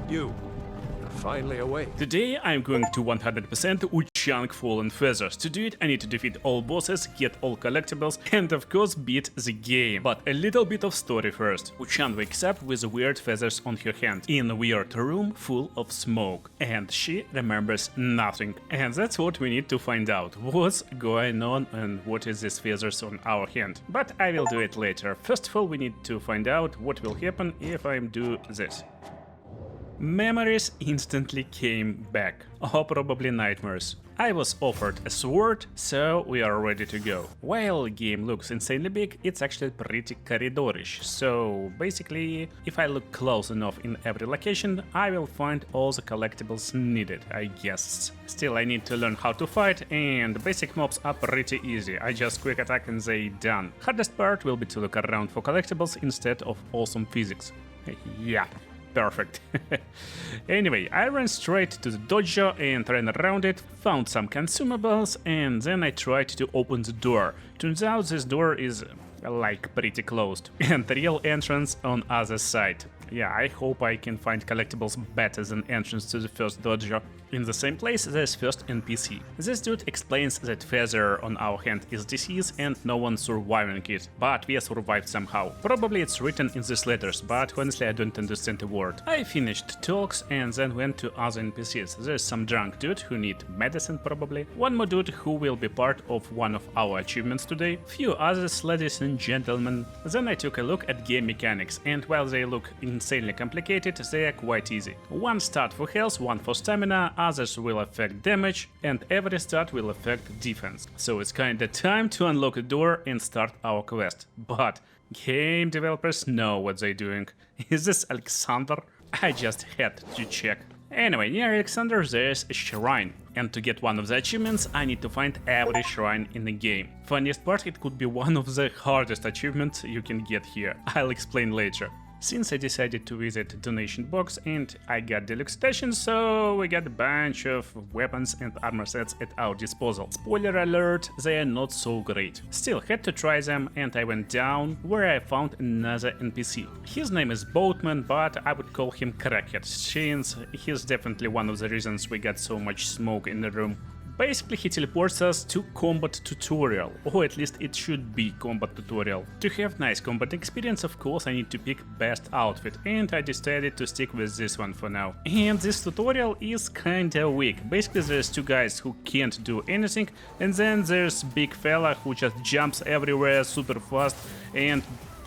You are finally awake. Today I'm going to 100% Wuchang Fallen Feathers. To do it I need to defeat all bosses, get all collectibles and of course beat the game. But a little bit of story first. Wuchang wakes up with weird feathers on her hand in a weird room full of smoke and she remembers nothing. And that's what we need to find out. What's going on and what is these feathers on our hand. But I will do it later. First of all we need to find out what will happen if I do this. Memories instantly came back, or probably nightmares. I was offered a sword, so we are ready to go. While the game looks insanely big, it's actually pretty corridorish, so basically, if I look close enough in every location, I will find all the collectibles needed, I guess. Still, I need to learn how to fight, and the basic mobs are pretty easy. I just quick attack and they done. Hardest part will be to look around for collectibles instead of awesome physics. Yeah. Perfect. Anyway, I ran straight to the dojo and ran around it, found some consumables, and then I tried to open the door. Turns out this door is like pretty closed, and the real entrance on other side. Yeah, I hope I can find collectibles better than entrance to the first dojo. In the same place there's first NPC. This dude explains that feather on our hand is disease and no one surviving it, but we survived somehow. Probably it's written in these letters, but honestly I don't understand a word. I finished talks and then went to other NPCs. There's some drunk dude who need medicine probably, one more dude who will be part of one of our achievements today, few others, ladies and gentlemen. Then I took a look at game mechanics, and while they look insanely complicated, they are quite easy. One stat for health, one for stamina, others will affect damage, and every stat will affect defense. So it's kinda time to unlock a door and start our quest. But game developers know what they're doing. Is this Alexander? I just had to check. Anyway, near Alexander there's a shrine, and to get one of the achievements I need to find every shrine in the game. Funniest part, it could be one of the hardest achievements you can get here. I'll explain later. Since I decided to visit donation box and I got deluxe station, so we got a bunch of weapons and armor sets at our disposal. Spoiler alert, they are not so great. Still had to try them, and I went down where I found another NPC. His name is Boatman, but I would call him Crackhead, since he's definitely one of the reasons we got so much smoke in the room. Basically, he teleports us to combat tutorial, or at least it should be combat tutorial. To have nice combat experience, of course, I need to pick best outfit, and I decided to stick with this one for now. And this tutorial is kinda weak. Basically, there's two guys who can't do anything, and then there's big fella who just jumps everywhere super fast and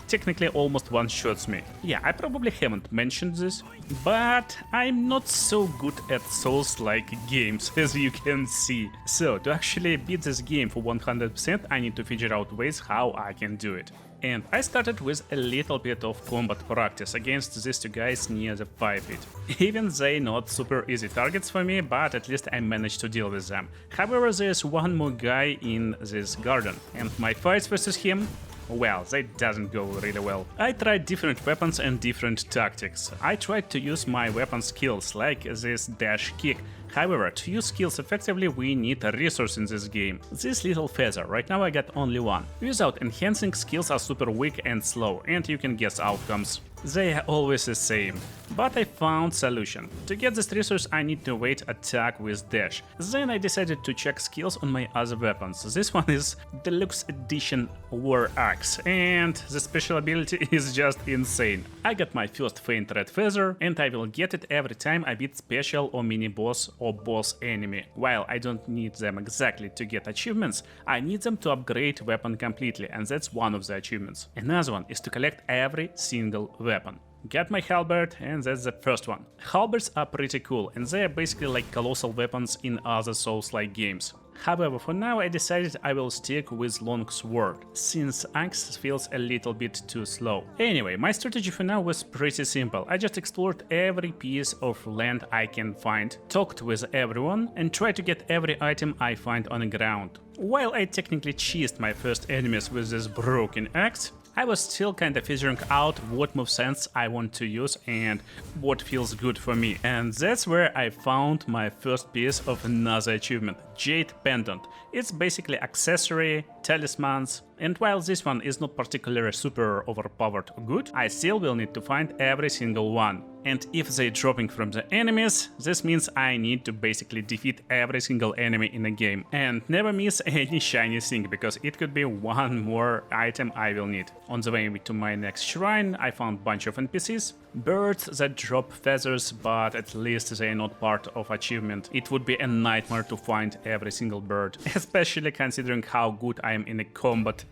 technically almost one-shots me. Yeah, I probably haven't mentioned this, but I'm not so good at Souls-like games, as you can see. So, to actually beat this game for 100%, I need to figure out ways how I can do it. And I started with a little bit of combat practice against these two guys near the fire pit. Even they not super easy targets for me, but at least I managed to deal with them. However, there's one more guy in this garden, and my fights versus him, well, that doesn't go really well. I tried different weapons and different tactics. I tried to use my weapon skills, like this dash kick. However, to use skills effectively we need a resource in this game. This little feather, right now I got only one. Without enhancing, skills are super weak and slow, and you can guess outcomes. They are always the same. But I found solution. To get this resource I need to wait attack with dash. Then I decided to check skills on my other weapons. This one is Deluxe Edition War Axe, and the special ability is just insane. I got my first faint red feather, and I will get it every time I beat special or mini boss or boss enemy. While I don't need them exactly to get achievements, I need them to upgrade weapon completely, and that's one of the achievements. Another one is to collect every single weapon. Got my halberd, and that's the first one. Halberds are pretty cool, and they are basically like colossal weapons in other Souls-like games. However, for now I decided I will stick with long sword, since axe feels a little bit too slow. Anyway, my strategy for now was pretty simple. I just explored every piece of land I can find, talked with everyone, and tried to get every item I find on the ground. While I technically cheesed my first enemies with this broken axe, I was still kinda figuring out what movesets I want to use and what feels good for me. And that's where I found my first piece of another achievement, Jade Pendant. It's basically accessory, talismans, and while this one is not particularly super overpowered or good, I still will need to find every single one. And if they're dropping from the enemies, this means I need to basically defeat every single enemy in the game and never miss any shiny thing, because it could be one more item I will need. On the way to my next shrine, I found a bunch of NPCs. Birds that drop feathers, but at least they're not part of achievement. It would be a nightmare to find every single bird, especially considering how good I am in a combat.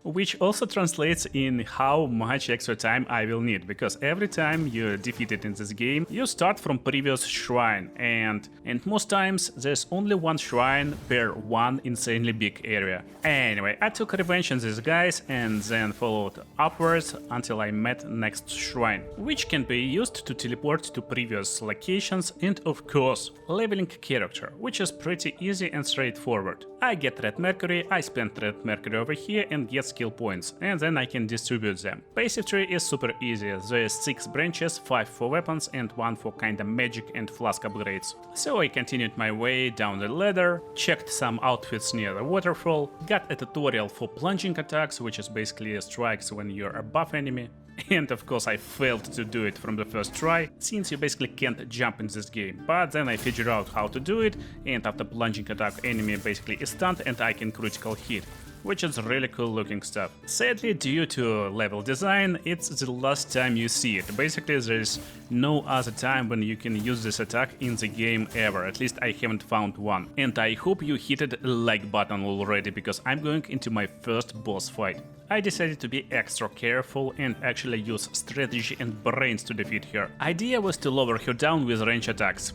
Which also translates in how much extra time I will need, because every time you're defeated in this game, you start from previous shrine, and most times there's only one shrine per one insanely big area. Anyway, I took revenge on these guys and then followed upwards until I met next shrine, which can be used to teleport to previous locations and of course leveling character, which is pretty easy and straightforward. I get red mercury, I spend red mercury over here and get skill points, and then I can distribute them. Basic tree is super easy, there's 6 branches, 5 for weapons and 1 for kinda magic and flask upgrades. So I continued my way down the ladder, checked some outfits near the waterfall, got a tutorial for plunging attacks, which is basically strikes when you're above enemy. And of course I failed to do it from the first try, since you basically can't jump in this game. But then I figured out how to do it, and after plunging attack enemy basically is stunned and I can critical hit, which is really cool looking stuff. Sadly, due to level design, it's the last time you see it. Basically there's no other time when you can use this attack in the game ever, at least I haven't found one. And I hope you hit the like button already, because I'm going into my first boss fight. I decided to be extra careful and actually use strategy and brains to defeat her. Idea was to lower her down with range attacks.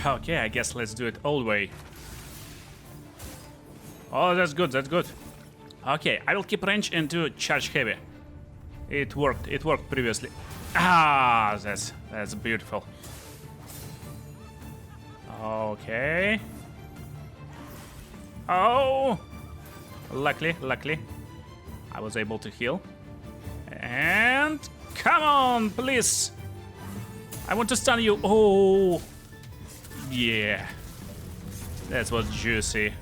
Okay, I guess let's do it all the way. Oh, that's good, that's good. Okay, I will keep range and do charge heavy. It worked previously. Ah, that's beautiful. Okay. Oh! Luckily, I was able to heal. And come on, please! I want to stun you. Oh, yeah, that was juicy.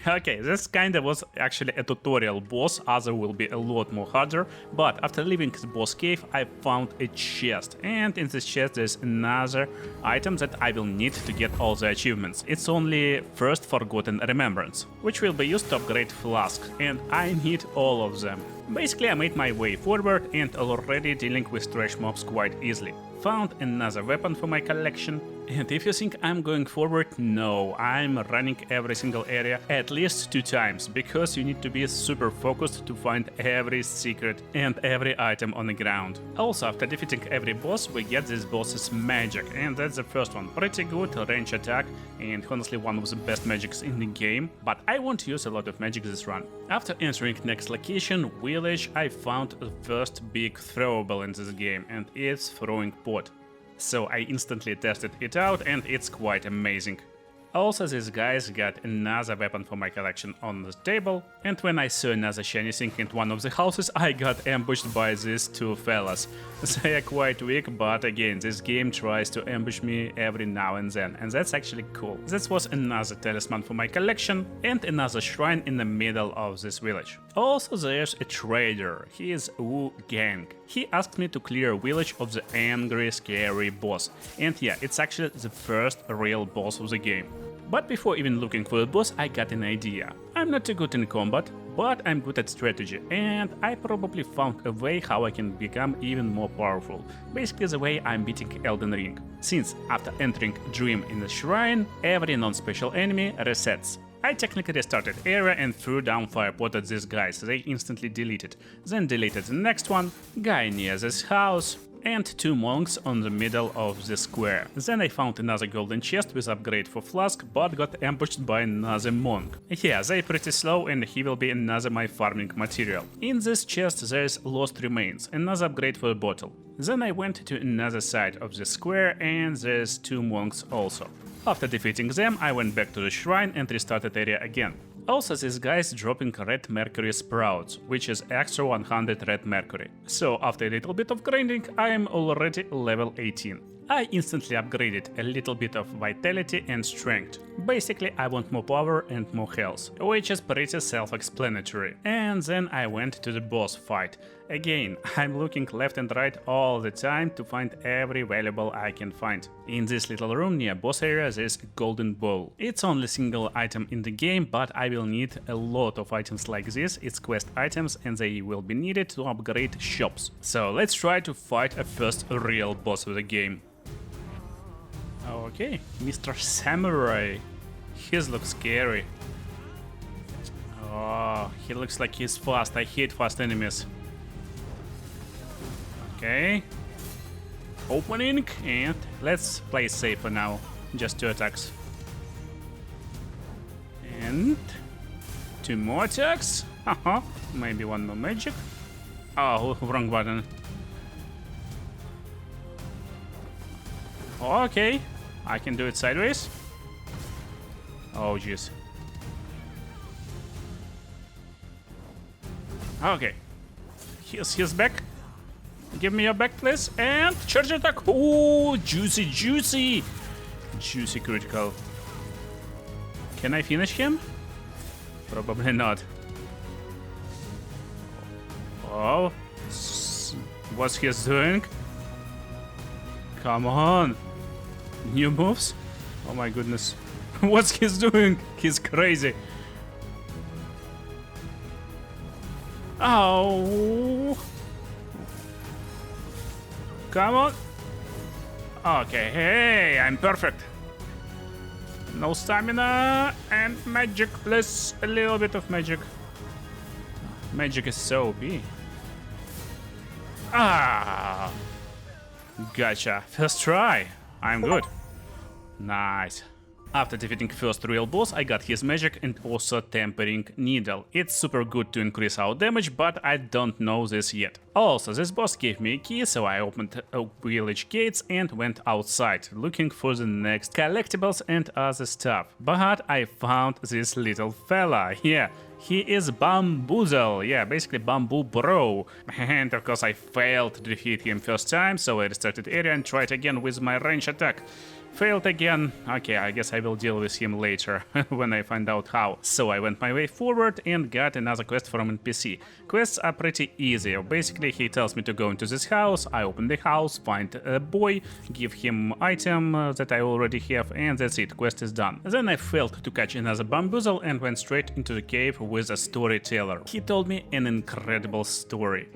Okay, this kinda was actually a tutorial boss, other will be a lot more harder, but after leaving the boss cave I found a chest, and in this chest there's another item that I will need to get all the achievements. It's only first forgotten remembrance, which will be used to upgrade flasks, and I need all of them. Basically I made my way forward and already dealing with trash mobs quite easily. Found another weapon for my collection, and if you think I'm going forward, no, I'm running every single area at least 2 times, because you need to be super focused to find every secret and every item on the ground. Also, after defeating every boss, we get this boss's magic, and that's the first one. Pretty good range attack, and honestly one of the best magics in the game, but I won't use a lot of magic this run. After entering next location, village, I found the first big throwable in this game, and it's throwing pot. So I instantly tested it out and it's quite amazing. Also, these guys got another weapon for my collection on the table, and when I saw another shiny thing in one of the houses, I got ambushed by these 2 fellas. They are quite weak, but again, this game tries to ambush me every now and then, and that's actually cool. This was another talisman for my collection, and another shrine in the middle of this village. Also, there's a trader, he is Wuchang. He asked me to clear a village of the angry, scary boss, and yeah, it's actually the first real boss of the game. But before even looking for the boss, I got an idea. I'm not too good in combat, but I'm good at strategy, and I probably found a way how I can become even more powerful. Basically the way I'm beating Elden Ring. Since after entering Dream in the shrine, every non-special enemy resets. I technically restarted area and threw down fire pot at these guys, they instantly deleted. Then deleted the next one, guy near this house, and 2 monks on the middle of the square. Then I found another golden chest with upgrade for flask, but got ambushed by another monk. Yeah, they're pretty slow and he will be another my farming material. In this chest there's lost remains, another upgrade for a bottle. Then I went to another side of the square and there's 2 monks also. After defeating them, I went back to the shrine and restarted area again. Also, this guy is dropping red mercury sprouts, which is extra 100 red mercury. So after a little bit of grinding, I am already level 18. I instantly upgraded a little bit of vitality and strength. Basically, I want more power and more health, which is pretty self-explanatory. And then I went to the boss fight. Again, I'm looking left and right all the time to find every valuable I can find. In this little room near boss area there's a golden bowl. It's only single item in the game, but I will need a lot of items like this. It's quest items and they will be needed to upgrade shops. So let's try to fight a first real boss of the game. Okay, Mr. Samurai. His looks scary. Oh, he looks like he's fast. I hate fast enemies. Okay. Opening, and let's play safe for now. Just 2 attacks. And 2 more attacks. Haha, maybe 1 more magic. Oh, wrong button. Okay, I can do it sideways. Oh, jeez. Okay. He's back. Give me your back, please. And charge attack. Oh, juicy, juicy. Juicy critical. Can I finish him? Probably not. Oh. What's he doing? Come on. New moves? Oh my goodness. What's he doing? He's crazy. Oh. Come on. Okay, hey, I'm perfect. No stamina and magic, plus a little bit of magic. Magic is so OP. Ah. Gotcha. First try. I'm good. Nice. After defeating first real boss, I got his magic and also tempering needle. It's super good to increase our damage, but I don't know this yet. Also, this boss gave me a key, so I opened village gates and went outside, looking for the next collectibles and other stuff. But I found this little fella. Yeah, he is Bamboozle. Yeah, basically Bamboo Bro. And of course I failed to defeat him first time, so I restarted area and tried again with my range attack. Failed again. Okay, I guess I will deal with him later, when I find out how. So I went my way forward and got another quest from NPC. Quests are pretty easy. Basically, he tells me to go into this house, I open the house, find a boy, give him item that I already have, and that's it, quest is done. Then I failed to catch another bamboozle and went straight into the cave with a storyteller. He told me an incredible story.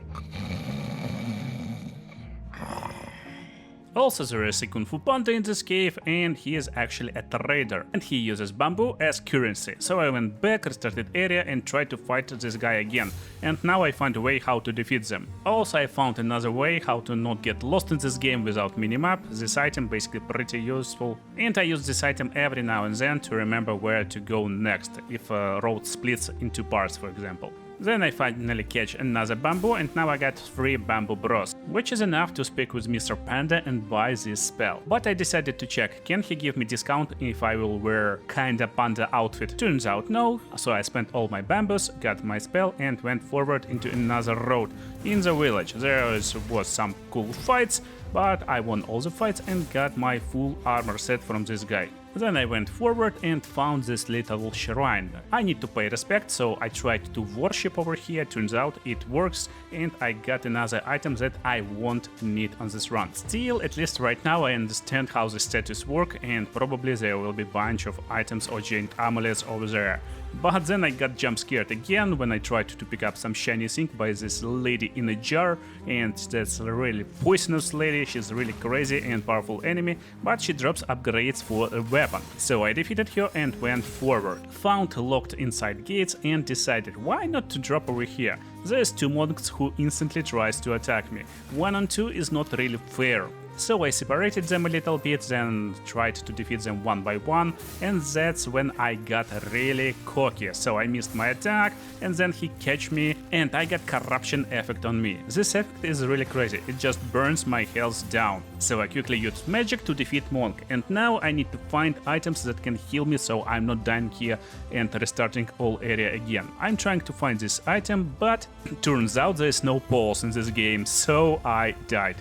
Also, there is a Kung Fu Panda in this cave, and he is actually a trader, and he uses bamboo as currency. So I went back, restarted area, and tried to fight this guy again. And now I find a way how to defeat them. Also, I found another way how to not get lost in this game without minimap. This item basically pretty useful, and I use this item every now and then to remember where to go next, if a road splits into parts, for example. Then I finally catch another bamboo, and now I got 3 bamboo bros, which is enough to speak with Mr. Panda and buy this spell. But I decided to check, can he give me discount if I will wear kinda panda outfit? Turns out no, so I spent all my bamboos, got my spell and went forward into another road. In the village there was some cool fights, but I won all the fights and got my full armor set from this guy. Then I went forward and found this little shrine. I need to pay respect, so I tried to worship over here. Turns out it works, and I got another item that I won't need on this run. Still, at least right now I understand how the statues work, and probably there will be a bunch of items or giant amulets over there. But then I got jump scared again when I tried to pick up some shiny thing by this lady in a jar, and that's a really poisonous lady. She's a really crazy and powerful enemy, but she drops upgrades for a weapon. So I defeated her and went forward. Found locked inside gates and decided why not to drop over here. There's 2 monks who instantly tries to attack me. 1 on 2 is not really fair. So I separated them a little bit, then tried to defeat them one by one, and that's when I got really cocky. So I missed my attack, and then he catch me, and I got corruption effect on me. This effect is really crazy, it just burns my health down. So I quickly used magic to defeat monk, and now I need to find items that can heal me so I'm not dying here and restarting all area again. I'm trying to find this item, but turns out there's no pulse in this game, so I died.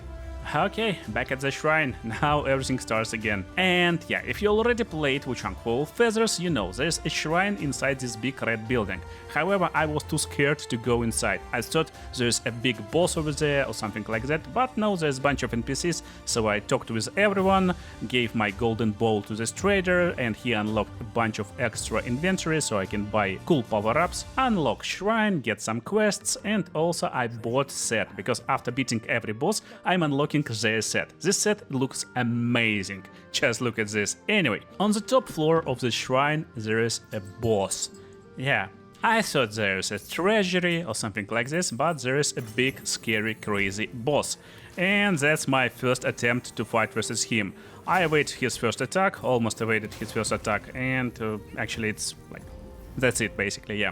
Okay, back at the shrine, now everything starts again. And yeah, if you already played Wuchang Fallen Feathers, you know there's a shrine inside this big red building. However, I was too scared to go inside. I thought there's a big boss over there or something like that, but no, there's a bunch of NPCs, so I talked with everyone, gave my golden ball to this trader, and he unlocked a bunch of extra inventory so I can buy cool power-ups, unlock shrine, get some quests, and also I bought set, because after beating every boss, I'm unlocking their set. This set looks amazing. Just look at this. Anyway, on the top floor of the shrine there is a boss. Yeah, I thought there's a treasury or something like this, but there is a big, scary, crazy boss. And that's my first attempt to fight versus him. I await his first attack, almost evaded his first attack, and actually it's like... that's it basically, yeah.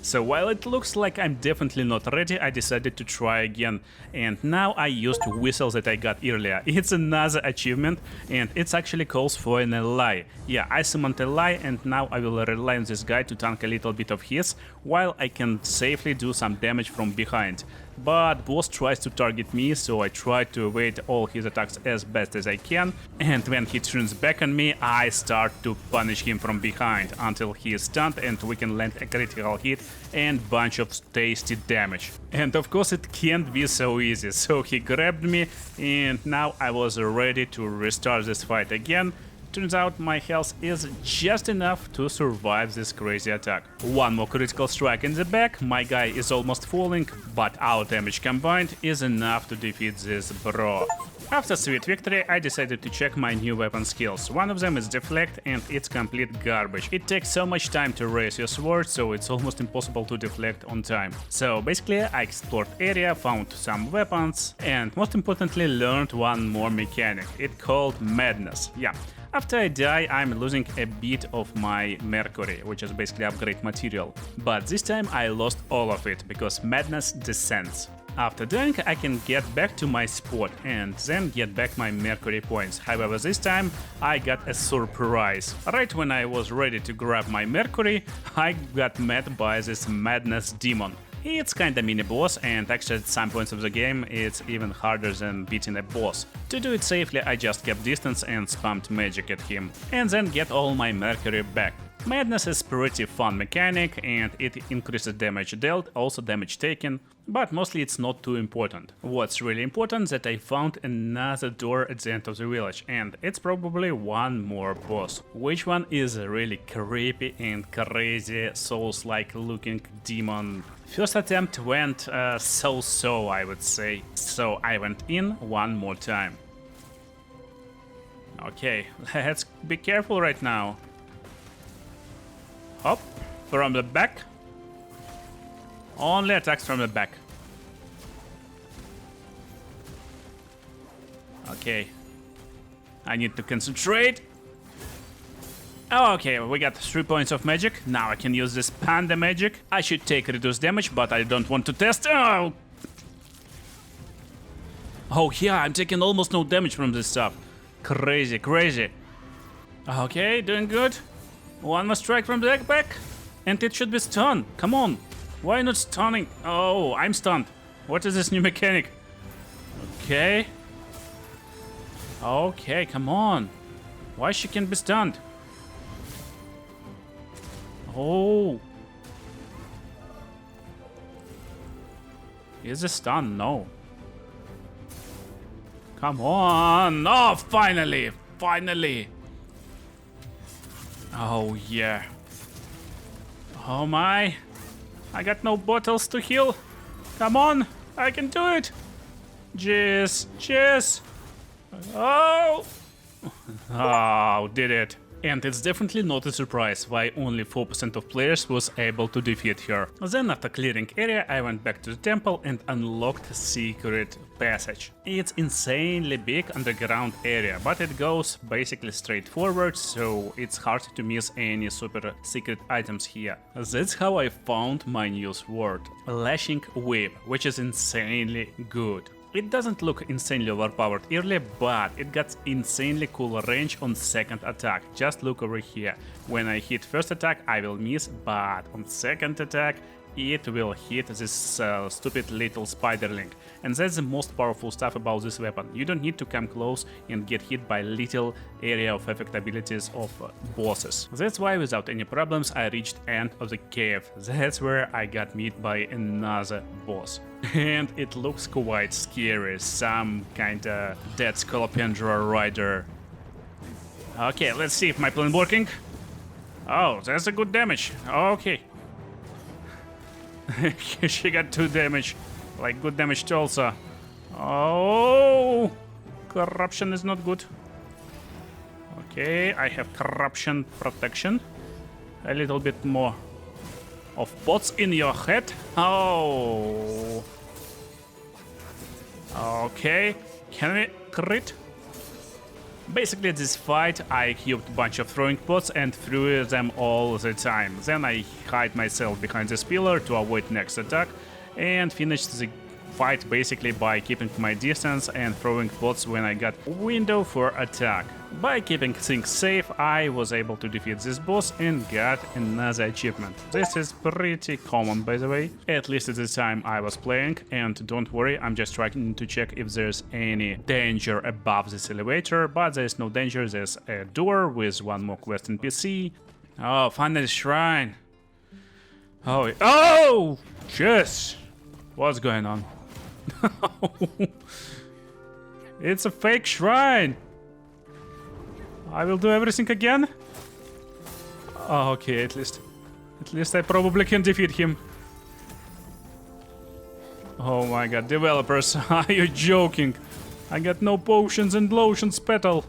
So while it looks like I'm definitely not ready, I decided to try again. And now I used whistle that I got earlier. It's another achievement, and it actually calls for an ally. Yeah, I summoned a ally, and now I will rely on this guy to tank a little bit of his, while I can safely do some damage from behind. But boss tries to target me, so I try to evade all his attacks as best as I can, and when he turns back on me, I start to punish him from behind until he is stunned and we can land a critical hit and bunch of tasty damage. And of course it can't be so easy, so he grabbed me, and now I was ready to restart this fight again. Turns out my health is just enough to survive this crazy attack. One more critical strike in the back, my guy is almost falling, but our damage combined is enough to defeat this bro. After sweet victory, I decided to check my new weapon skills. One of them is deflect, and it's complete garbage. It takes so much time to raise your sword, so it's almost impossible to deflect on time. So basically I explored area, found some weapons, and most importantly learned one more mechanic. It's called madness. Yeah. After I die, I'm losing a bit of my mercury, which is basically upgrade material. But this time I lost all of it, because madness descends. After dying, I can get back to my spot and then get back my mercury points. However, this time I got a surprise. Right when I was ready to grab my mercury, I got met by this madness demon. It's kinda mini boss, and actually at some points of the game it's even harder than beating a boss. To do it safely, I just kept distance and spammed magic at him, and then get all my mercury back. Madness is pretty fun mechanic, and it increases damage dealt, also damage taken, but mostly it's not too important. What's really important is that I found another door at the end of the village, and it's probably one more boss. Which one is a really creepy and crazy Souls-like looking demon. First attempt went so-so, I would say, so I went in one more time. Okay, let's be careful right now. Hop, from the back. Only attacks from the back. Okay. I need to concentrate. Oh, okay, we got 3 points of magic. Now I can use this panda magic. I should take reduced damage, but I don't want to test. Oh! Oh yeah, I'm taking almost no damage from this stuff. Crazy, crazy. Okay, doing good. One more strike from the back, and it should be stunned. Come on. Why not stunning? Oh, I'm stunned. What is this new mechanic? Okay. Okay, come on. Why she can be stunned? Oh. Is this stun? No. Come on. Oh, finally. Finally. Oh, yeah. Oh, my. I got no bottles to heal. Come on. I can do it. Jeez. Jeez. Oh. Oh, did it. And it's definitely not a surprise why only 4% of players was able to defeat her. Then after clearing area, I went back to the temple and unlocked a secret passage. It's insanely big underground area, but it goes basically straight forward, so it's hard to miss any super secret items here. That's how I found my new sword, Lashing Whip, which is insanely good. It doesn't look insanely overpowered early, but it got insanely cool range on second attack. Just look over here. When I hit first attack, I will miss, but on second attack, it will hit this stupid little spiderling. And that's the most powerful stuff about this weapon. You don't need to come close and get hit by little area of effect abilities of bosses. That's why without any problems I reached end of the cave. That's where I got met by another boss. And it looks quite scary, some kinda dead Scolopendra rider. Okay, let's see if my plan working. Oh, that's a good damage. Okay. She got 2 damage. Like good damage to also. Oh, corruption is not good. Okay, I have corruption protection. A little bit more of pots in your head. Oh. Okay, can we crit? Basically, this fight, I cubed a bunch of throwing pots and threw them all the time. Then I hide myself behind this pillar to avoid next attack and finished the fight basically by keeping my distance and throwing pots when I got window for attack. By keeping things safe, I was able to defeat this boss and got another achievement. This is pretty common, by the way, at least at the time I was playing, and don't worry, I'm just trying to check if there's any danger above this elevator, but there's no danger. There's a door with one more quest NPC. Oh, finally shrine. Oh, jeez. What's going on? It's a fake shrine. I will do everything again. Oh, okay, at least I probably can defeat him. Oh my god, developers, are you joking? I got no potions and lotions petal.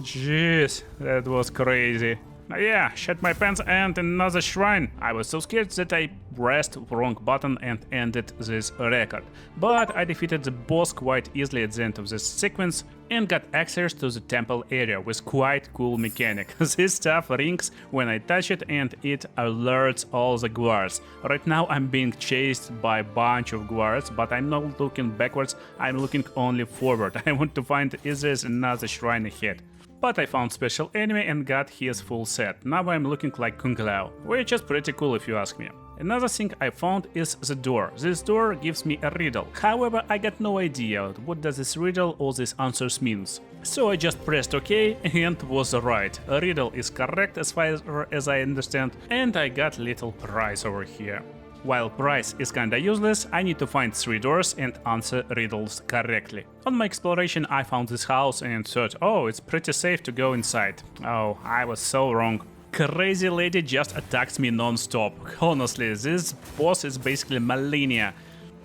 Jeez, that was crazy. Yeah, shit my pants and another shrine. I was so scared that I pressed wrong button and ended this record. But I defeated the boss quite easily at the end of this sequence and got access to the temple area with quite cool mechanic. This stuff rings when I touch it and it alerts all the guards. Right now I'm being chased by a bunch of guards, but I'm not looking backwards, I'm looking only forward. I want to find is there another shrine ahead. But I found special enemy and got his full set. Now I'm looking like Hongliu, which is pretty cool if you ask me. Another thing I found is the door. This door gives me a riddle. However, I got no idea what does this riddle or these answers means. So I just pressed OK and was right. A riddle is correct as far as I understand, and I got little prize over here. While prize is kinda useless, I need to find 3 doors and answer riddles correctly. On my exploration I found this house and thought, oh, it's pretty safe to go inside. Oh, I was so wrong. Crazy lady just attacks me non-stop. Honestly, this boss is basically Malenia.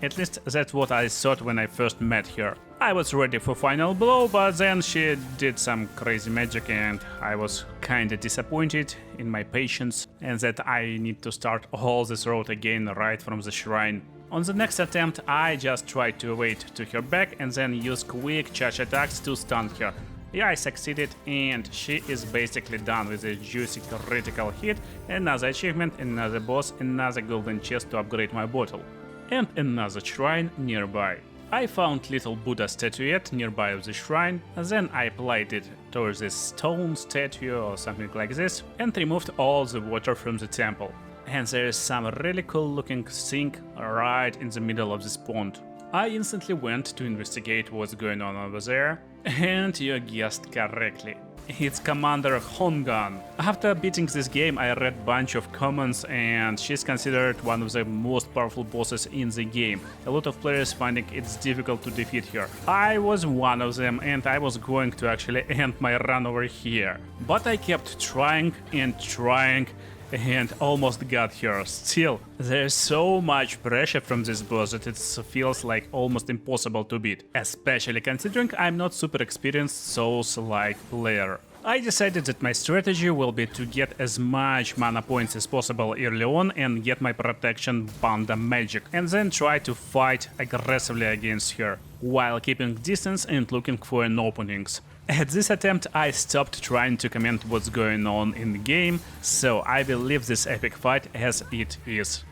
At least that's what I thought when I first met her. I was ready for final blow, but then she did some crazy magic and I was kinda disappointed in my patience and that I need to start all this road again right from the shrine. On the next attempt I just tried to wait to her back and then use quick charge attacks to stun her. Yeah, I succeeded and she is basically done with a juicy critical hit, another achievement, another boss, another golden chest to upgrade my bottle. And another shrine nearby. I found little Buddha statuette nearby of the shrine, then I applied it towards this stone statue or something like this and removed all the water from the temple. And there is some really cool looking thing right in the middle of this pond. I instantly went to investigate what's going on over there, and you guessed correctly. It's Commander Honglan. After beating this game I read a bunch of comments and she's considered one of the most powerful bosses in the game. A lot of players finding it's difficult to defeat her. I was one of them and I was going to actually end my run over here. But I kept trying and trying and almost got her. Still, there's so much pressure from this boss that it feels like almost impossible to beat, especially considering I'm not super experienced Souls-like player. I decided that my strategy will be to get as much mana points as possible early on and get my protection Panda magic, and then try to fight aggressively against her, while keeping distance and looking for an openings. At this attempt I stopped trying to comment what's going on in the game, so I will leave this epic fight as it is.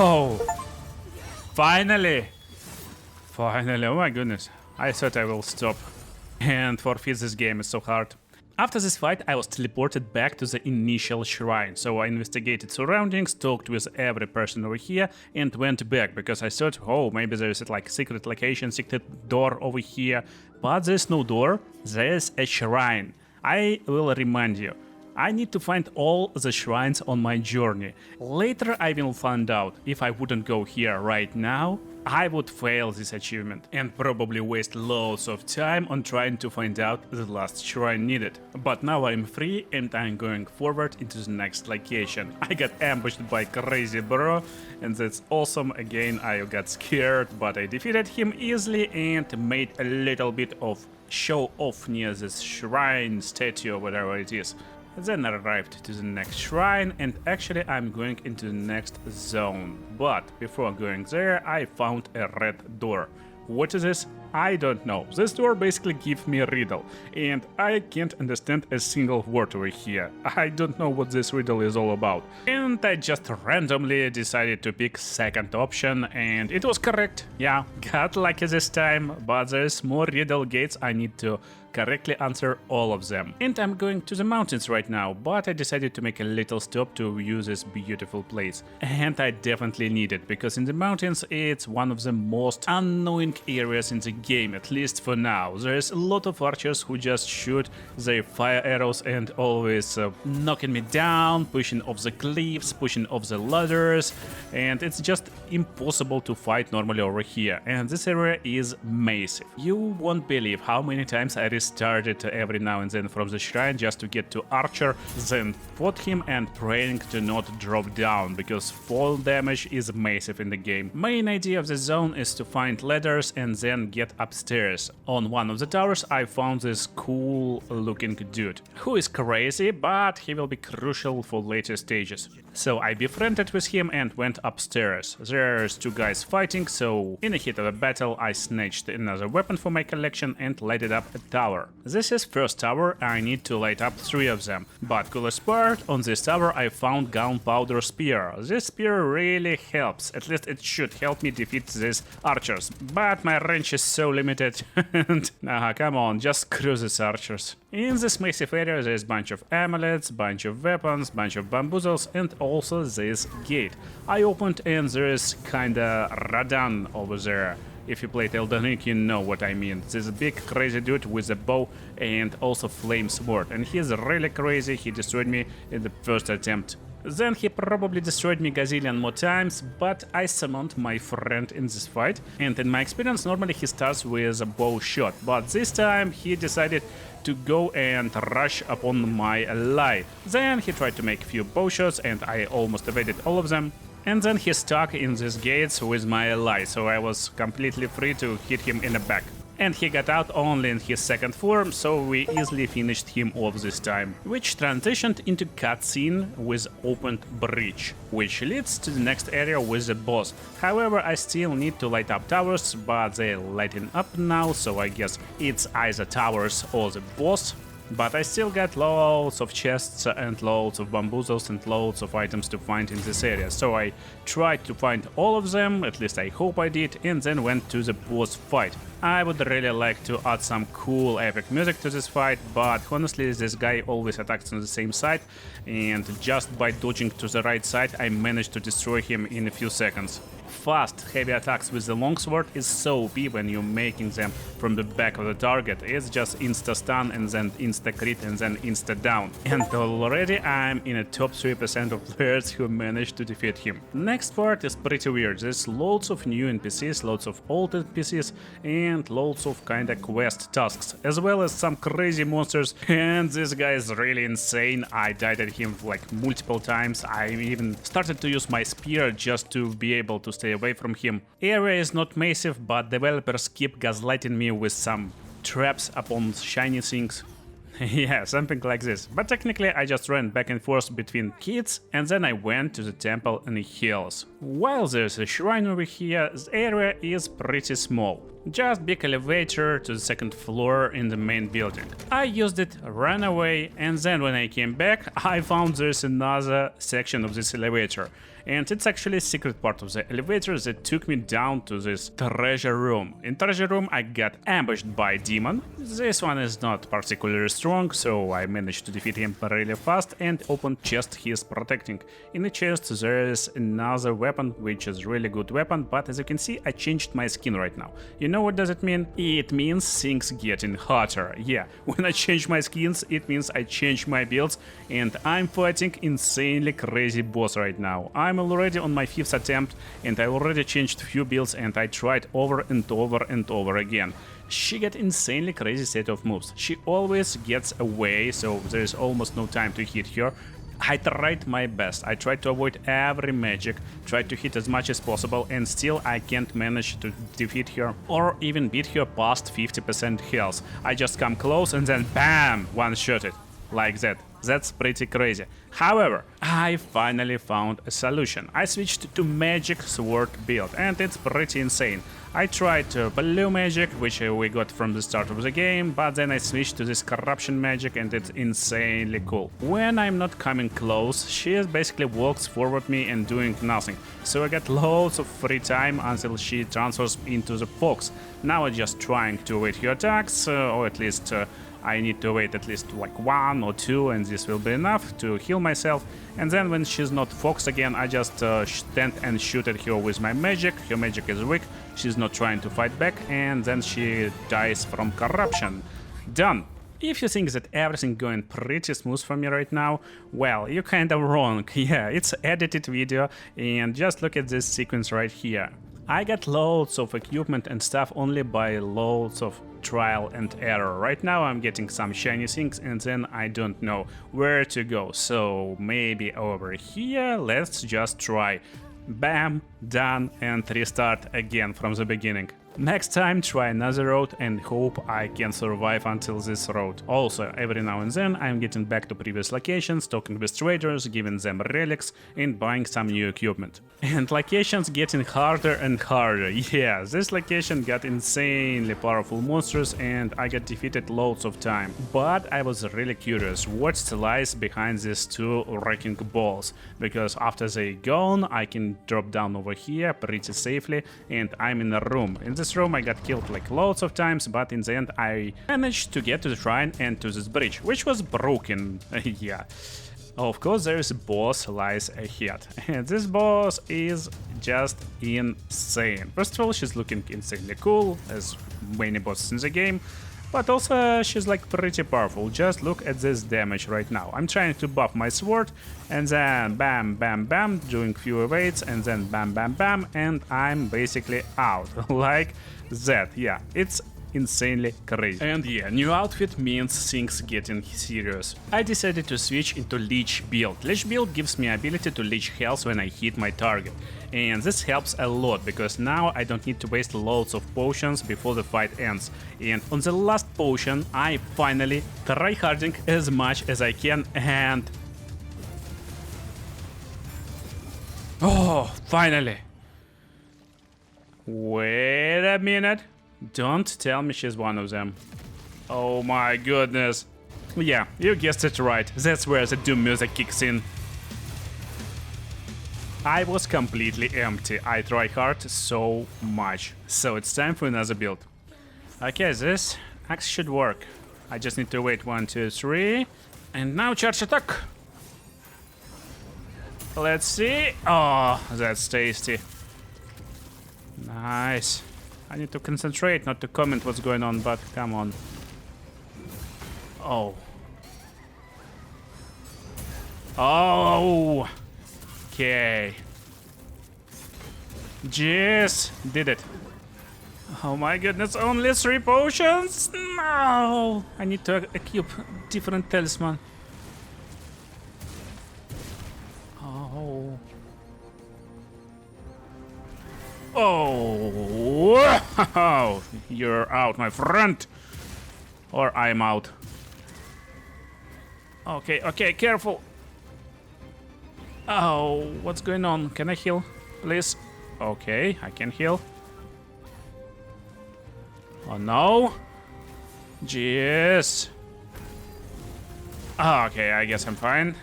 Oh! Finally! Finally, oh my goodness. I thought I will stop and forfeit this game, it's so hard. After this fight, I was teleported back to the initial shrine, so I investigated surroundings, talked with every person over here, and went back, because I thought, oh, maybe there is like secret location, secret door over here, but there's no door, there's a shrine. I will remind you, I need to find all the shrines on my journey. Later I will find out if I wouldn't go here right now, I would fail this achievement and probably waste loads of time on trying to find out the last shrine needed. But now I'm free and I'm going forward into the next location. I got ambushed by crazy bro and that's awesome. Again, I got scared, but I defeated him easily and made a little bit of show off near this shrine, statue, or whatever it is. Then I arrived to the next shrine and actually I'm going into the next zone. But before going there I found a red door. What is this? I don't know. This door basically gives me a riddle and I can't understand a single word over here. I don't know what this riddle is all about. And I just randomly decided to pick second option and it was correct. Yeah, got lucky this time, but there's more riddle gates I need to correctly answer all of them. And I'm going to the mountains right now, but I decided to make a little stop to view this beautiful place. And I definitely need it, because in the mountains it's one of the most annoying areas in the game, at least for now. There's a lot of archers who just shoot their fire arrows and always knocking me down, pushing off the cliffs, pushing off the ladders, and it's just impossible to fight normally over here. And this area is massive. You won't believe how many times I restarted every now and then from the shrine just to get to Archer, then fought him and praying to not drop down, because fall damage is massive in the game. Main idea of the zone is to find ladders and then get upstairs. On one of the towers I found this cool looking dude, who is crazy, but he will be crucial for later stages. So I befriended with him and went upstairs. There's two guys fighting, so in the heat of the battle I snatched another weapon for my collection and lighted up a tower. This is first tower, I need to light up 3 of them. But coolest part, on this tower I found gunpowder spear. This spear really helps, at least it should help me defeat these archers. But my range is so limited and come on, just screw these archers. In this massive area there's a bunch of amulets, bunch of weapons, bunch of bamboozles and also this gate. I opened and there's kinda Radan over there. If you played Elden Ring, you know what I mean. This big crazy dude with a bow and also flame sword. And he's really crazy, he destroyed me in the first attempt. Then he probably destroyed me gazillion more times, but I summoned my friend in this fight. And in my experience, normally he starts with a bow shot, but this time he decided to go and rush upon my ally. Then he tried to make a few bow shots and I almost evaded all of them. And then he stuck in these gates with my ally, so I was completely free to hit him in the back. And he got out only in his second form, so we easily finished him off this time. Which transitioned into cutscene with opened breach, which leads to the next area with the boss. However, I still need to light up towers, but they're lighting up now, so I guess it's either towers or the boss. But I still got loads of chests and loads of bamboozles and loads of items to find in this area, so I tried to find all of them, at least I hope I did, and then went to the boss fight. I would really like to add some cool epic music to this fight, but honestly this guy always attacks on the same side, and just by dodging to the right side I managed to destroy him in a few seconds. Fast, heavy attacks with the longsword is so OP when you're making them from the back of the target. It's just insta-stun and then insta-crit and then insta-down. And already I'm in a top 3% of players who managed to defeat him. Next part is pretty weird. There's loads of new NPCs, loads of old NPCs, and loads of kinda quest tasks, as well as some crazy monsters. And this guy is really insane. I died at him like multiple times. I even started to use my spear just to be able to stay away from him. Area is not massive, but developers keep gaslighting me with some traps upon shiny things. Yeah, something like this. But technically I just ran back and forth between kids and then I went to the temple in the hills. While there's a shrine over here, the area is pretty small. Just big elevator to the second floor in the main building. I used it, ran away, and then when I came back, I found there's another section of this elevator. And it's actually a secret part of the elevator that took me down to this treasure room. In treasure room I got ambushed by demon. This one is not particularly strong, so I managed to defeat him really fast and open chest he is protecting. In the chest there is another weapon, which is really good weapon, but as you can see I changed my skin right now. You know what does it mean? It means things getting hotter. Yeah, when I change my skins it means I change my builds, and I'm fighting insanely crazy boss right now. I'm already on my 5th attempt and I already changed few builds and I tried over and over and over again. She got insanely crazy set of moves. She always gets away, so there is almost no time to hit her. I tried my best. I tried to avoid every magic, tried to hit as much as possible, and still I can't manage to defeat her or even beat her past 50% health. I just come close and then BAM! One-shot it. Like that. That's pretty crazy. However, I finally found a solution. I switched to magic sword build and it's pretty insane. I tried blue magic, which we got from the start of the game, but then I switched to this corruption magic and it's insanely cool. When I'm not coming close, she basically walks forward me and doing nothing. So I got loads of free time until she transfers into the fox. Now I'm just trying to avoid her attacks, or at least I need to wait at least like 1 or 2 and this will be enough to heal myself. And then when she's not fox again, I just stand and shoot at her with my magic. Her magic is weak, she's not trying to fight back, and then she dies from corruption. Done. If you think that everything going pretty smooth for me right now, well, you're kinda wrong. Yeah, it's edited video, and just look at this sequence right here. I got loads of equipment and stuff only by loads of trial and error. Right now I'm getting some shiny things and then I don't know where to go. So maybe over here, let's just try. Bam, done, and restart again from the beginning. Next time try another road and hope I can survive until this road. Also, every now and then I'm getting back to previous locations, talking with traders, giving them relics and buying some new equipment. And locations getting harder and harder. Yeah, this location got insanely powerful monsters and I got defeated loads of time. But I was really curious what lies behind these two wrecking balls, because after they gone I can drop down over here pretty safely and I'm in a room. In this room I got killed like loads of times, but in the end I managed to get to the shrine and to this bridge, which was broken. Yeah. Of course there is a boss lies ahead, and this boss is just insane. First of all, she's looking insanely cool, as many bosses in the game, but also she's like pretty powerful. Just look at this damage right now. I'm trying to buff my sword, and then bam bam bam, doing few evades, and then bam bam bam, and I'm basically out. Like that. Yeah, it's insanely crazy. And yeah, new outfit means things getting serious. I decided to switch into leech build. Leech build gives me ability to leech health when I hit my target. And this helps a lot, because now I don't need to waste loads of potions before the fight ends. And on the last potion, I finally tryharding as much as I can, and... oh, finally! Wait a minute. Don't tell me she's one of them. Oh my goodness. Yeah, you guessed it right. That's where the doom music kicks in. I was completely empty. I try hard so much. So it's time for another build. Okay, this axe should work. I just need to wait 1, 2, 3. And now charge attack. Let's see. Oh, that's tasty. Nice. I need to concentrate, not to comment what's going on, but come on. Oh. Oh! Okay. Jeez! Did it. Oh my goodness, only 3 potions? No! I need to equip different talisman. Oh. Oh, you're out, my friend. Or I'm out. Okay, okay, careful. Oh, what's going on? Can I heal, please? Okay, I can heal. Oh no. Jeez. Oh, okay, I guess I'm fine.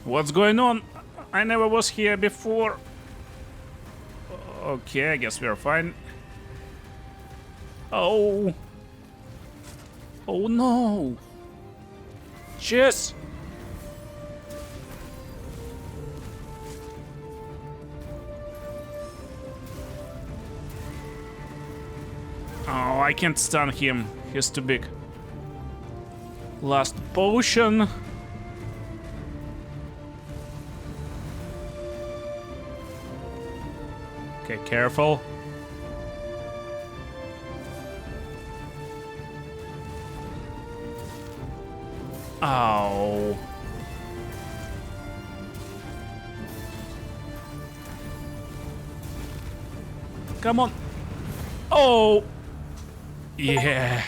What's going on? I never was here before. Okay, I guess we're fine. Oh. Oh no. Jeez. Oh, I can't stun him. He's too big. Last potion. Okay, careful. Oh. Come on. Oh. Yeah.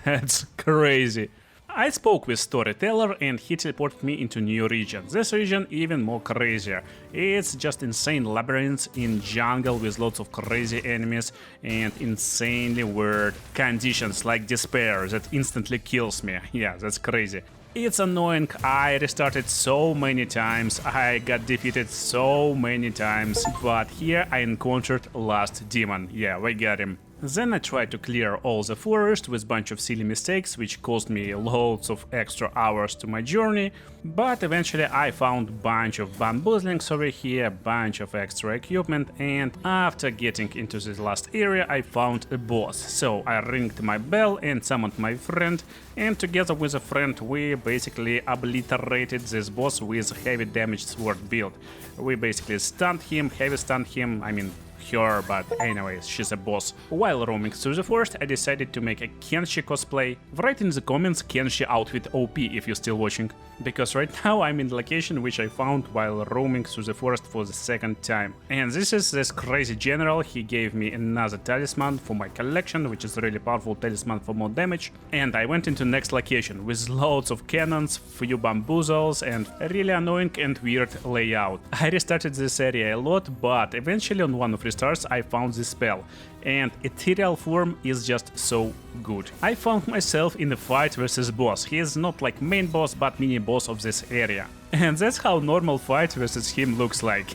That's crazy. I spoke with Storyteller and he teleported me into new region. This region even more crazier. It's just insane labyrinths in jungle with lots of crazy enemies and insanely weird conditions like despair that instantly kills me. Yeah, that's crazy. It's annoying, I restarted so many times, I got defeated so many times, but here I encountered last demon. Yeah, we got him. Then I tried to clear all the forest with bunch of silly mistakes, which cost me loads of extra hours to my journey, but eventually I found bunch of bamboozlings over here, bunch of extra equipment, and after getting into this last area I found a boss. So I ringed my bell and summoned my friend, and together with a friend we basically obliterated this boss with heavy damage sword build. We basically stunned him, heavy stunned him, I mean her, but anyways, she's a boss. While roaming through the forest, I decided to make a Kenshi cosplay. Write in the comments Kenshi outfit OP if you're still watching, because right now I'm in the location which I found while roaming through the forest for the second time. And this is this crazy general, he gave me another talisman for my collection, which is a really powerful talisman for more damage. And I went into next location with loads of cannons, few bamboozles and a really annoying and weird layout. I restarted this area a lot, but eventually on one of restarts I found this spell, and ethereal form is just so good. I found myself in a fight versus boss. He is not like main boss but mini boss of this area. And that's how normal fight versus him looks like.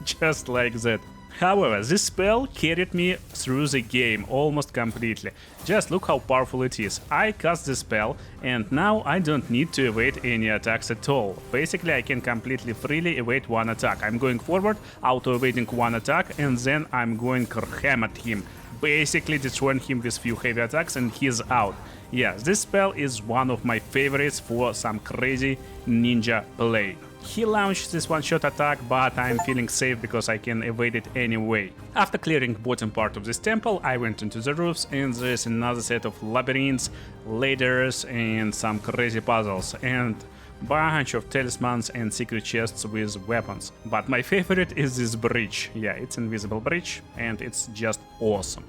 Just like that. However, this spell carried me through the game almost completely. Just look how powerful it is. I cast the spell and now I don't need to evade any attacks at all. Basically I can completely freely evade one attack. I'm going forward, auto-evading one attack, and then I'm going ham at him. Basically destroying him with few heavy attacks and he's out. Yes, this spell is one of my favorites for some crazy ninja play. He launched this one-shot attack, but I'm feeling safe because I can evade it anyway. After clearing bottom part of this temple, I went into the roofs and there's another set of labyrinths, ladders and some crazy puzzles, and bunch of talismans and secret chests with weapons. But my favorite is this bridge. Yeah, it's invisible bridge and it's just awesome.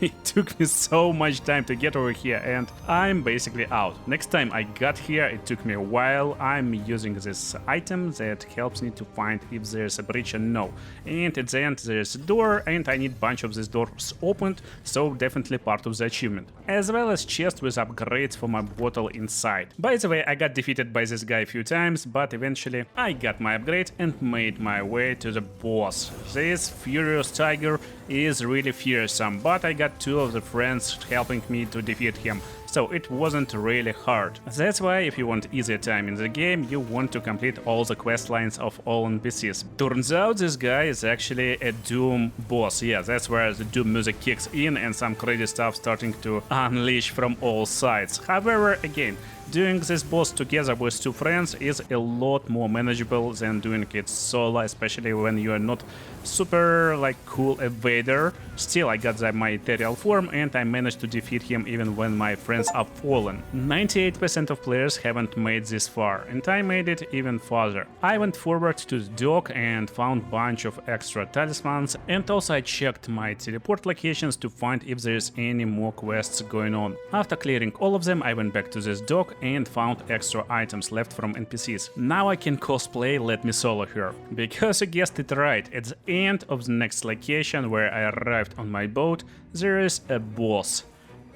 It took me so much time to get over here and I'm basically out. Next time I got here it took me a while. I'm using this item that helps me to find if there's a breach or no. And at the end there's a door and I need a bunch of these doors opened, so definitely part of the achievement. As well as chest with upgrades for my bottle inside. By the way, I got defeated by this guy a few times, but eventually I got my upgrade and made my way to the boss. This furious tiger is really fearsome, but I got two of the friends helping me to defeat him, so it wasn't really hard. That's why if you want easier time in the game, you want to complete all the quest lines of all NPCs. Turns out this guy is actually a Doom boss. Yeah, that's where the Doom music kicks in and some crazy stuff starting to unleash from all sides. However, again, doing this boss together with two friends is a lot more manageable than doing it solo, especially when you are not super like cool evader. Still, I got my ethereal form and I managed to defeat him even when my friends are fallen. 98% of players haven't made this far, and I made it even farther. I went forward to the dock and found bunch of extra talismans, and also I checked my teleport locations to find if there's any more quests going on. After clearing all of them, I went back to this dock and found extra items left from NPCs. Now I can cosplay Let Me Solo her. Because you guessed it right, at the end of the next location where I arrived on my boat, there is a boss.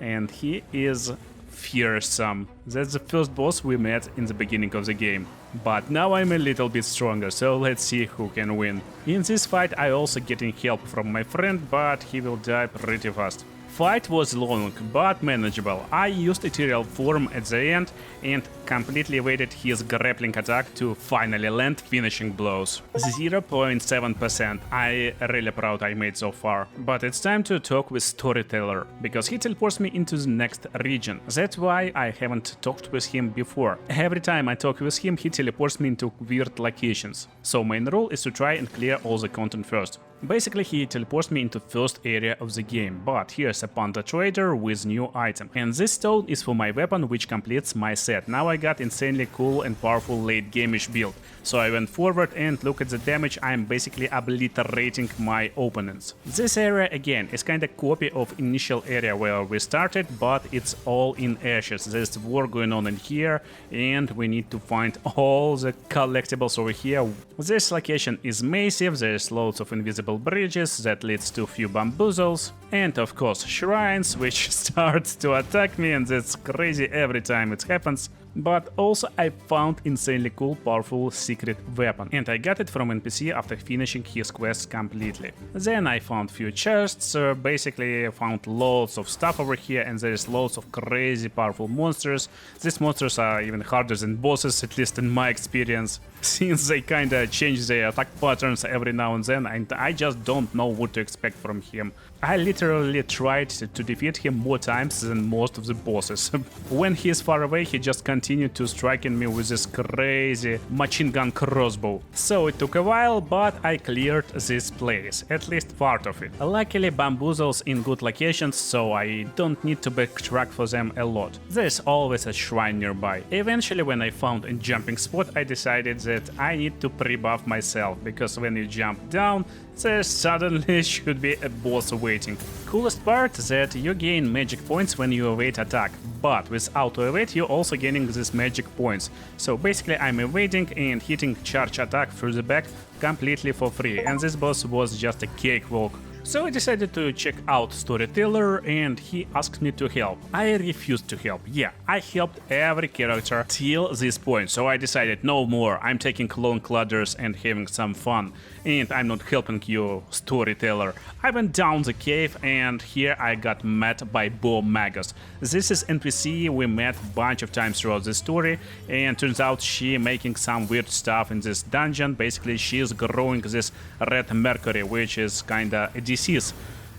And he is fearsome. That's the first boss we met in the beginning of the game. But now I'm a little bit stronger, so let's see who can win. In this fight I also getting help from my friend, but he will die pretty fast. Fight was long, but manageable. I used Ethereal form at the end and completely evaded his grappling attack to finally land finishing blows. 0.7%. I really proud I made so far. But it's time to talk with Storyteller, because he teleports me into the next region. That's why I haven't talked with him before. Every time I talk with him, he teleports me into weird locations. So main rule is to try and clear all the content first. Basically, he teleports me into first area of the game, but here's a panda trader with new item. And this stone is for my weapon, which completes my set. Now I got insanely cool and powerful late game-ish build. So I went forward and look at the damage, I'm basically obliterating my opponents. This area again is kinda copy of initial area where we started, but it's all in ashes. There's war going on in here and we need to find all the collectibles over here. This location is massive, there's loads of invisible bridges that leads to a few bamboozles, and of course shrines which starts to attack me, and that's crazy every time it happens. But also I found insanely cool powerful secret weapon, and I got it from NPC after finishing his quest completely. Then I found few chests, basically found loads of stuff over here, and there's loads of crazy powerful monsters. These monsters are even harder than bosses, at least in my experience, since they kinda change their attack patterns every now and then, and I just don't know what to expect from him. I literally tried to defeat him more times than most of the bosses. When he is far away, he just continued to striking me with this crazy machine gun crossbow. So it took a while, but I cleared this place, at least part of it. Luckily bamboozles in good locations, so I don't need to backtrack for them a lot. There's always a shrine nearby. Eventually, when I found a jumping spot, I decided that I need to pre-buff myself, because when you jump down, there suddenly should be a boss waiting. Coolest part is that you gain magic points when you evade attack, but with auto evade you're also gaining these magic points. So basically I'm evading and hitting charge attack through the back completely for free, and this boss was just a cakewalk. So I decided to check out Storyteller, and he asked me to help. I refused to help. Yeah, I helped every character till this point, so I decided no more, I'm taking long ladders and having some fun. And I'm not helping you, Storyteller. I went down the cave and here I got met by Bo Magus. This is NPC we met a bunch of times throughout the story, and turns out she making some weird stuff in this dungeon. Basically she's growing this red mercury, which is kinda a disease.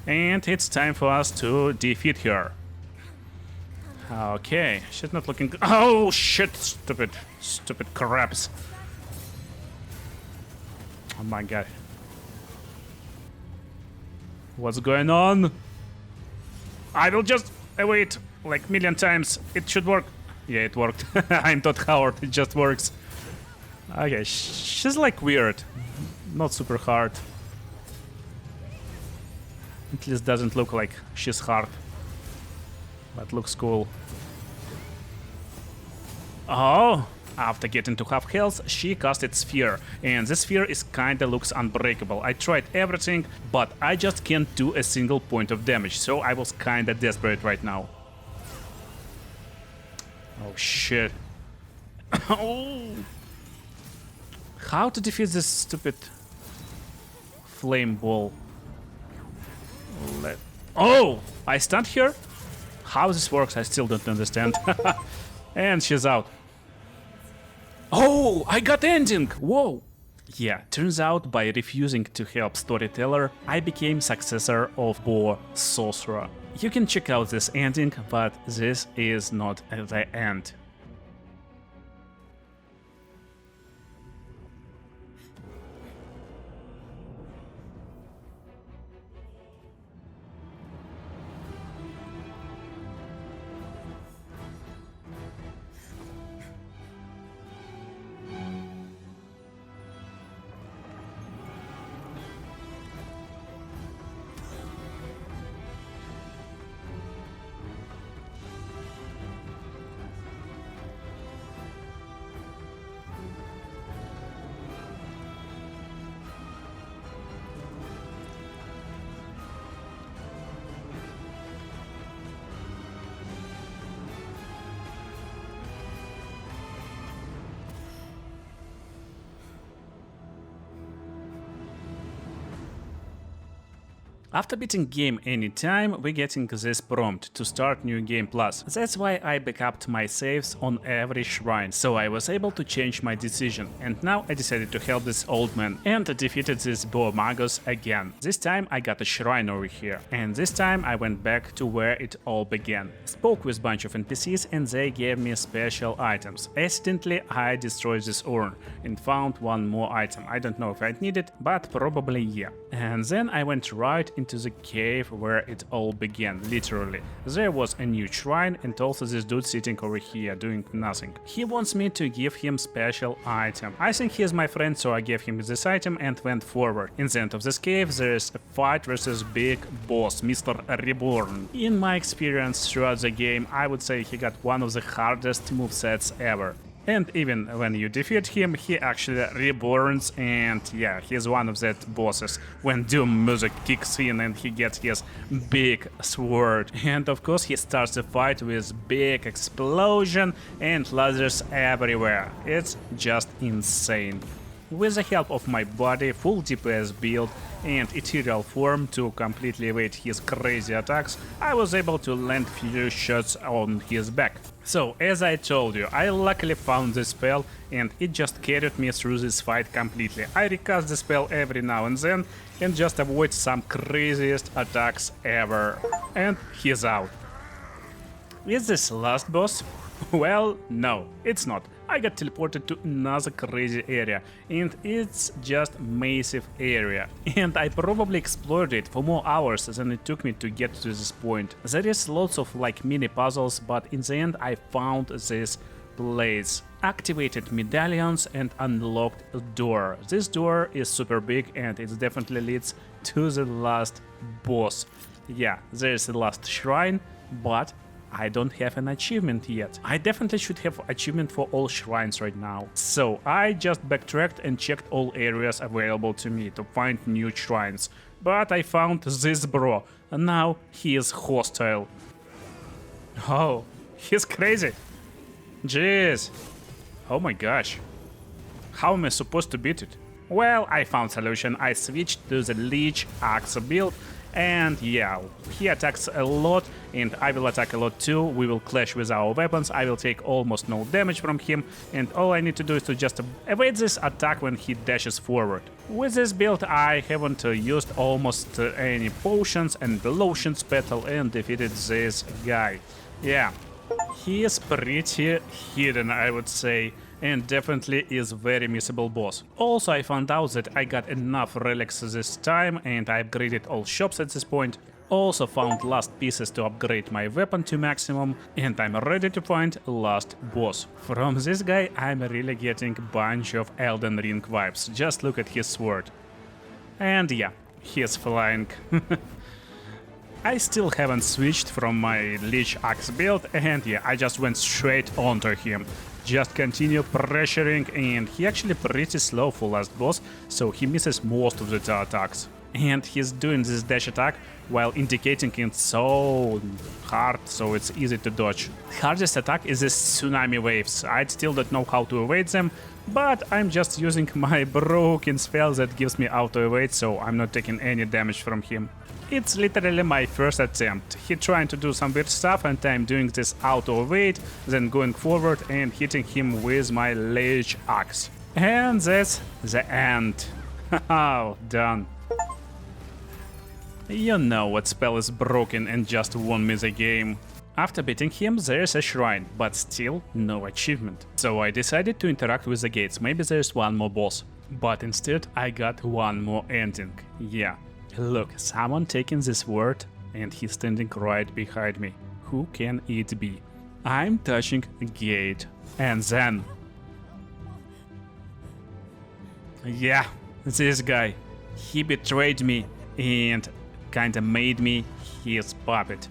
And it's time for us to defeat her. Okay, she's not looking good. Oh shit, stupid crabs. Oh my god. What's going on? I will just wait like million times. It should work. Yeah, it worked. I'm not Howard, it just works. Okay, she's like weird. Not super hard. At least doesn't look like she's hard. But looks cool. Oh! After getting to half health, she casted Sphere, and this sphere is kinda looks unbreakable. I tried everything, but I just can't do a single point of damage, so I was kinda desperate right now. Oh shit. Oh. How to defeat this stupid flame ball? Oh! I stunned her? How this works, I still don't understand. And she's out. Oh, I got ending! Whoa! Yeah, turns out by refusing to help Storyteller, I became successor of Bo Sorcerer. You can check out this ending, but this is not the end. After beating game anytime, we're getting this prompt to start new game plus. That's why I backed my saves on every shrine, so I was able to change my decision. And now I decided to help this old man and defeated this boar magus again. This time I got a shrine over here, and this time I went back to where it all began. Spoke with a bunch of NPCs and they gave me special items. Accidentally I destroyed this urn and found one more item. I don't know if I need it, but probably yeah. And then I went right into the cave where it all began, literally. There was a new shrine and also this dude sitting over here doing nothing. He wants me to give him special item. I think he's my friend, so I gave him this item and went forward. In the end of this cave there is a fight versus big boss, Mr. Reborn. In my experience throughout the game, I would say he got one of the hardest movesets ever. And even when you defeat him, he actually reborns, and yeah, he's one of that bosses when doom music kicks in and he gets his big sword. And of course he starts the fight with big explosion and lasers everywhere. It's just insane. With the help of my body, full DPS build and ethereal form to completely evade his crazy attacks, I was able to land few shots on his back. So, as I told you, I luckily found this spell and it just carried me through this fight completely. I recast the spell every now and then and just avoid some craziest attacks ever. And he's out. Is this last boss? Well, no, it's not. I got teleported to another crazy area, and it's just massive area. And I probably explored it for more hours than it took me to get to this point. There is lots of like mini puzzles, but in the end I found this place. Activated medallions and unlocked a door. This door is super big and it definitely leads to the last boss. Yeah, there is the last shrine, but I don't have an achievement yet. I definitely should have achievement for all shrines right now. So I just backtracked and checked all areas available to me to find new shrines. But I found this bro, and now he is hostile. Oh, he's crazy. Jeez. Oh my gosh. How am I supposed to beat it? Well, I found solution. I switched to the Leech Axe build. And yeah, he attacks a lot and I will attack a lot too. We will clash with our weapons, I will take almost no damage from him, and all I need to do is to just evade this attack when he dashes forward. With this build I haven't used almost any potions and lotions battle and defeated this guy. Yeah, he is pretty hidden, I would say, and definitely is very missable boss. Also I found out that I got enough relics this time and I upgraded all shops at this point. Also found last pieces to upgrade my weapon to maximum, and I'm ready to find last boss. From this guy I'm really getting a bunch of Elden Ring vibes, just look at his sword. And yeah, he's flying. I still haven't switched from my Leech Axe build, and yeah, I just went straight onto him. Just continue pressuring, and he actually pretty slow for last boss, so he misses most of the attacks. And he's doing this dash attack while indicating it so hard, so it's easy to dodge. Hardest attack is this tsunami waves. I still don't know how to evade them, but I'm just using my broken spell that gives me auto evade, so I'm not taking any damage from him. It's literally my first attempt. He trying to do some weird stuff and I'm doing this auto evade, then going forward and hitting him with my Leech Axe. And that's the end. Oh, done. You know what spell is broken and just won me the game. After beating him there's a shrine, but still no achievement. So I decided to interact with the gates, maybe there's one more boss. But instead I got one more ending. Yeah. Look, someone taking this word and he's standing right behind me. Who can it be? I'm touching a gate. And then... yeah, this guy. He betrayed me and kinda made me his puppet.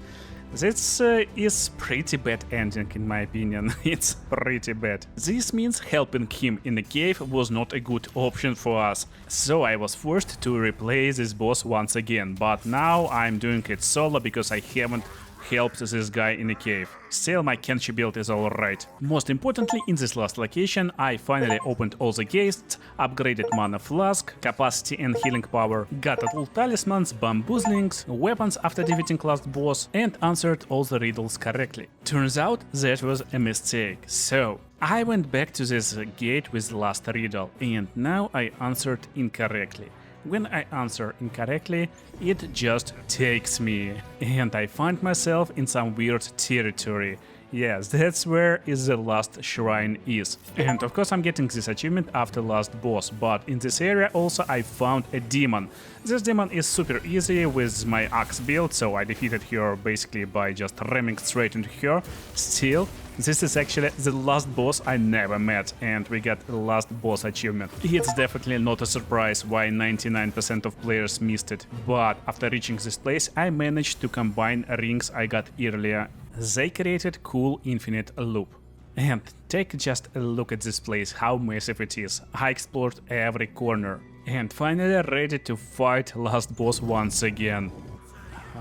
This is pretty bad ending in my opinion. It's pretty bad. This means helping him in the cave was not a good option for us. So I was forced to replay this boss once again, but now I'm doing it solo because I haven't helped this guy in the cave. Still, my Kenshi build is alright. Most importantly, in this last location, I finally opened all the gates, upgraded mana flask, capacity and healing power, got all talismans, bamboozlings, weapons after defeating last boss, and answered all the riddles correctly. Turns out that was a mistake. So I went back to this gate with the last riddle, and now I answered incorrectly. When I answer incorrectly, it just takes me, and I find myself in some weird territory. Yes, that's where is the last shrine is. And of course I'm getting this achievement after last boss, but in this area also I found a demon. This demon is super easy with my axe build, so I defeated her basically by just ramming straight into her. Still, this is actually the last boss I never met, and we got the last boss achievement. It's definitely not a surprise why 99% of players missed it, but after reaching this place I managed to combine rings I got earlier. They created cool infinite loop. And take just a look at this place, how massive it is. I explored every corner. And finally ready to fight last boss once again.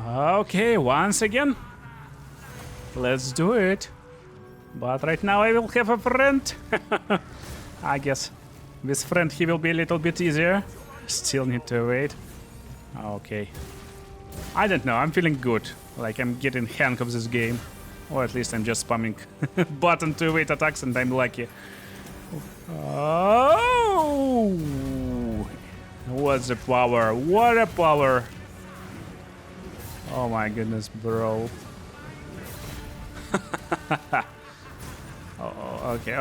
Okay, once again. Let's do it. But right now I will have a friend. I guess with friend he will be a little bit easier. Still need to wait. Okay. I don't know, I'm feeling good. Like I'm getting hang of this game. Or at least I'm just spamming button to evade attacks and I'm lucky. Oh! What's the power? What a power! Oh my goodness, bro. Oh, okay.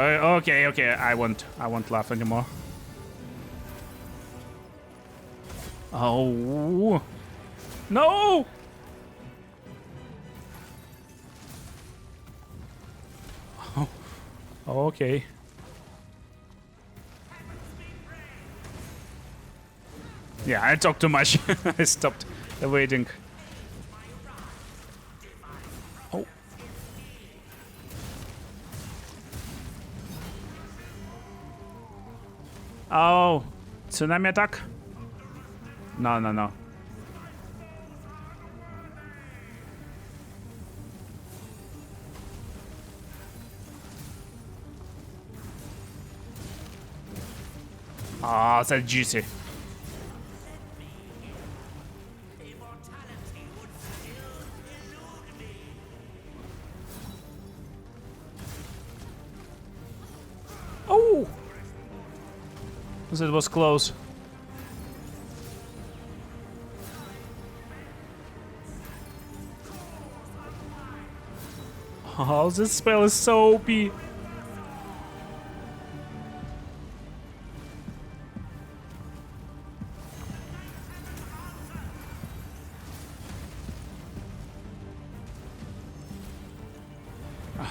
I won't laugh anymore. Oh no! Oh, okay. Yeah, I talked too much. I stopped waiting. Oh. Oh, tsunami attack? No. Ah, that's juicy. Oh! That was close. Oh, this spell is so OP.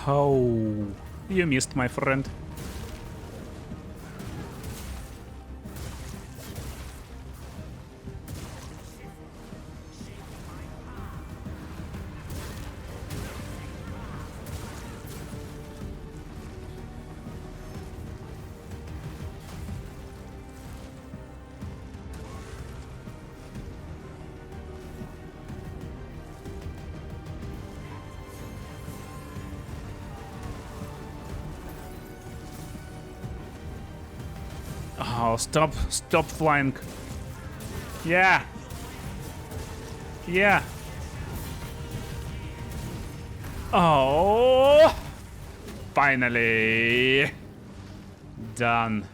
Oh, you missed, my friend. Oh, stop flying. Yeah. Oh, finally done.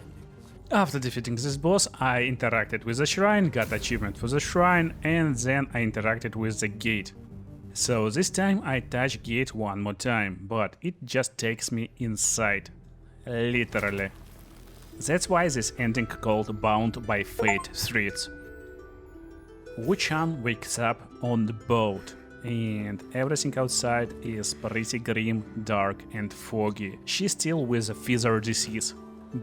After defeating this boss, I interacted with the shrine, got achievement for the shrine, and then I interacted with the gate. So this time I touch gate one more time, but it just takes me inside. Literally. That's why this ending called Bound by Fate threads. Wuchang wakes up on the boat, and everything outside is pretty grim, dark and foggy. She's still with a feather disease,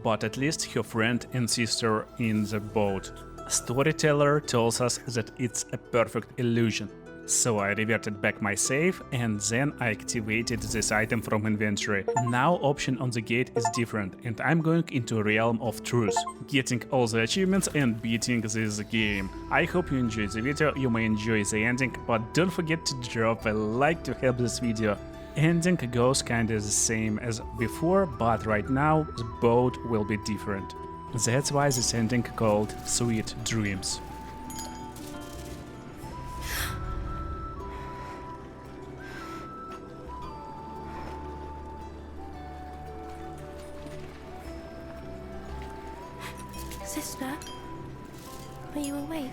but at least her friend and sister in the boat. Storyteller tells us that it's a perfect illusion. So I reverted back my save and then I activated this item from inventory. Now option on the gate is different and I'm going into Realm of Truth, getting all the achievements and beating this game. I hope you enjoyed the video, you may enjoy the ending, but don't forget to drop a like to help this video. Ending goes kinda the same as before, but right now the boat will be different. That's why this ending called Sweet Dreams. Sister, are you awake?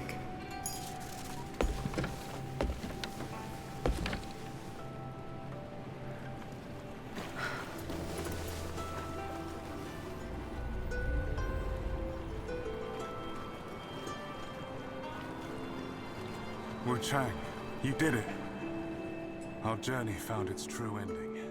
Wuchang, you did it. Our journey found its true ending.